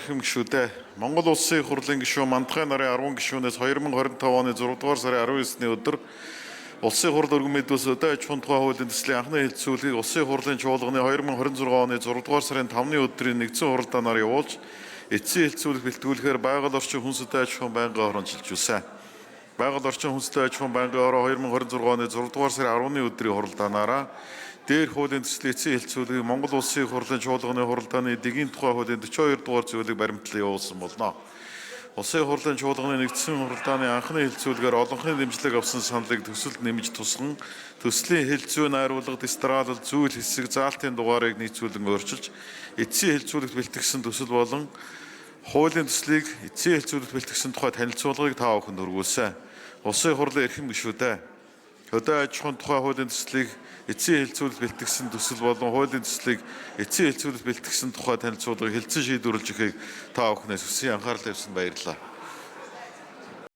эрхэм гишүүдээ Монгол Улсын их хурлын гишүүн Мандахай нарын 10 гишүүнээс 2025 оны 6 дугаар сарын 19-ний өдөр Улсын хурл өргөн мэдүүлс өдөө аж ахуйн тухай хуулийн төслийн анхны хэлэлцүүлгийг Улсын хурлын чуулганы 2026 оны 6 дугаар сарын 5-ны өдрийн нэгдсэн хуралдаанаар явуулж эцсийн хэлэлцүүлэг бэлтгүүлэхээр байгаль орчин хүнс өдөө аж ахуйн байнгын орон шилжүүлсэн. Байгаль орчин хүнс өдөө аж ахуйн байнгын орон 2026 оны 6 дугаар сарын 10-ны өдрийн хуралдаанаараа дээр хуулийн төслийн эцсийн хэлэлцүүлгийг Монгол Улсын их хурлын чуулганы хуралдааны дэгийн тухай хуулийн 42 дугаар зүйлийг баримтлан явуулсан болно. Улсын хурлын чуулганы нэгдсэн хуралдааны анхны хэлэлцүүлгээр олонхны дэмжлэг авсан саналыг төсөлд нэмж тусган төслийн хэл зүйн найруулга, дистралал, зүйл хэсэг, заалтын дугаарыг нийцүүлэн өөрчилж эцсийн хэлэлцүүлэгт бэлтгэсэн төсөл болон хуулийн төслийг эцсийн хэлэлцүүлэгт бэлтгэсэн тухай танилцуулгыг та бүхэнд хүргүүлсэн. Улсын хурлын эрхэм гишүүдээ өдөө аж ахуйн тухай хуулийн төслийг эцсийн хэлэлцүүлэгт бэлтгэсэн төсөл болон хуулийн төслийг эцсийн хэлэлцүүлэгт бэлтгэсэн тухай танилцуулгыг хэлцэн шийдвэрлэж өгөхийг та бүхнээс хүсье анхаарал тавьсан баярлалаа.